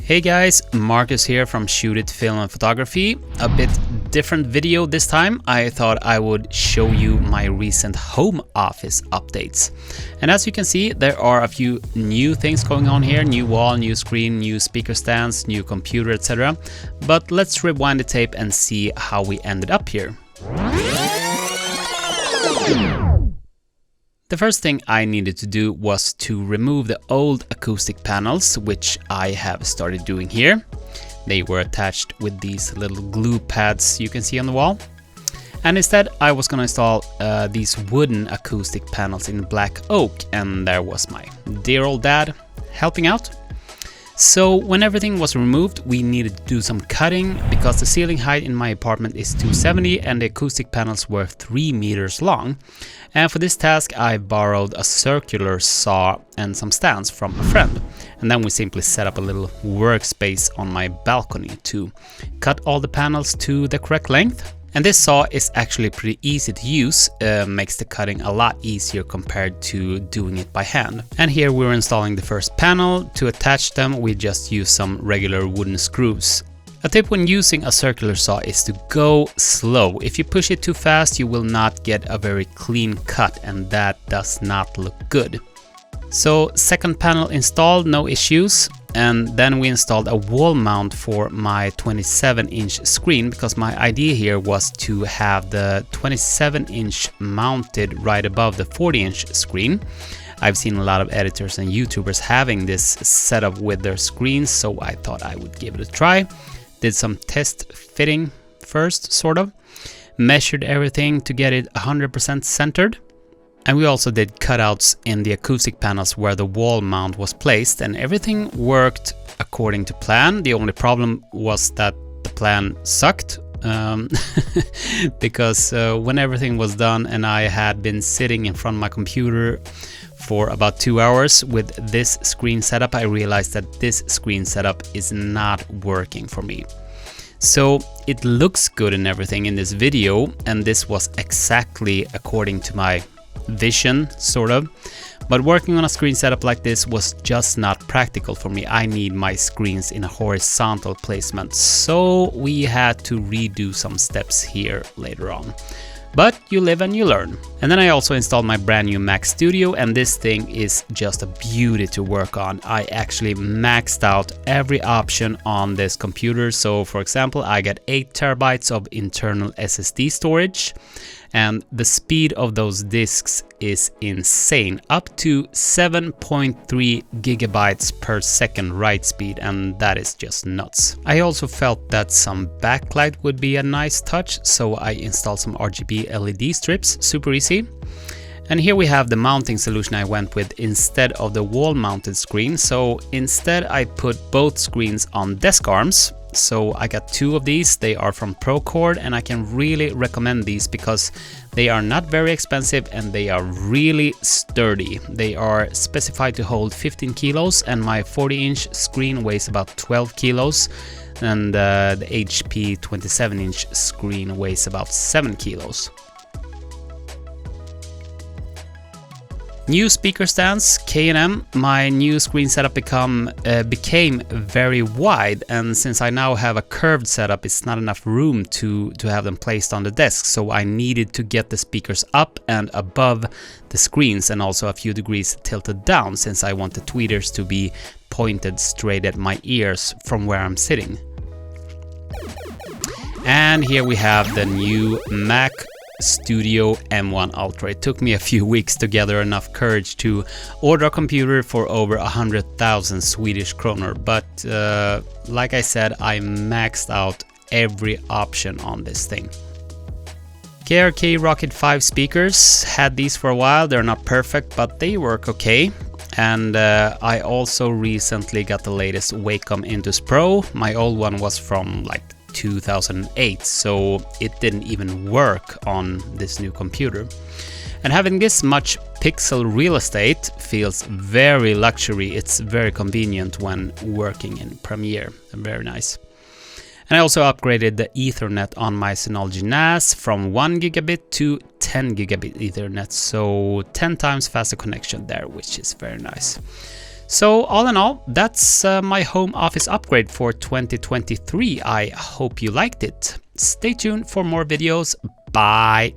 Hey guys, Marcus here from Shoot It Film and Photography. A bit different video this time. I thought I would show you my recent home office updates. And as you can see, there are a few new things going on here. New wall, new screen, new speaker stands, new computer, etc. But let's rewind the tape and see how we ended up here. The first thing I needed to do was to remove the old acoustic panels, which I have started doing here. They were attached with these little glue pads you can see on the wall. And instead I was going to install these wooden acoustic panels in black oak, and there was my dear old dad helping out. So when everything was removed, we needed to do some cutting because the ceiling height in my apartment is 270 and the acoustic panels were 3 meters long. And for this task I borrowed a circular saw and some stands from a friend. And then we simply set up a little workspace on my balcony to cut all the panels to the correct length. And this saw is actually pretty easy to use, makes the cutting a lot easier compared to doing it by hand. And here we're installing the first panel. To attach them, we just use some regular wooden screws. A tip when using a circular saw is to go slow. If you push it too fast, you will not get a very clean cut, and that does not look good. So second panel installed, no issues. And then we installed a wall mount for my 27-inch screen, because my idea here was to have the 27-inch mounted right above the 40-inch screen. I've seen a lot of editors and YouTubers having this setup with their screens, so I thought I would give it a try. Did some test fitting first, sort of. Measured everything to get it 100% centered. And we also did cutouts in the acoustic panels where the wall mount was placed, and everything worked according to plan. The only problem was that the plan sucked, because when everything was done and I had been sitting in front of my computer for about 2 hours with this screen setup, I realized that this screen setup is not working for me. So it looks good and everything in this video, and this was exactly according to my vision, sort of, but working on a screen setup like this was just not practical for me. I need my screens in a horizontal placement, so we had to redo some steps here later on. But you live and you learn. And then I also installed my brand new Mac Studio, and this thing is just a beauty to work on. I actually maxed out every option on this computer. So for example, I got 8 terabytes of internal SSD storage, and the speed of those disks is insane, up to 7.3 gigabytes per second write speed, and that is just nuts. I also felt that some backlight would be a nice touch, so I installed some RGB LED strips, super easy. And here we have the mounting solution I went with instead of the wall mounted screen. So instead I put both screens on desk arms. So I got 2 of these. They are from PROKORD, and I can really recommend these because they are not very expensive and they are really sturdy. They are specified to hold 15 kilos, and my 40-inch screen weighs about 12 kilos, and the HP 27-inch screen weighs about 7 kilos. New speaker stands, K&M. My new screen setup became very wide, and since I now have a curved setup, it's not enough room to have them placed on the desk, so I needed to get the speakers up and above the screens, and also a few degrees tilted down, since I want the tweeters to be pointed straight at my ears from where I'm sitting. And here we have the new Mac Studio M1 Ultra. It took me a few weeks to gather enough courage to order a computer for over 100,000 Swedish kroner, but like I said, I maxed out every option on this thing. KRK Rocket 5 speakers, had these for a while. They're not perfect, but they work okay. And I also recently got the latest Wacom Intuos Pro. My old one was from like 2008, so it didn't even work on this new computer. And having this much pixel real estate feels very luxury. It's very convenient when working in Premiere. Very nice. And I also upgraded the Ethernet on my Synology NAS from 1 gigabit to 10 gigabit Ethernet, so 10 times faster connection there, which is very nice. So all in all, that's my home office upgrade for 2023. I hope you liked it. Stay tuned for more videos. Bye!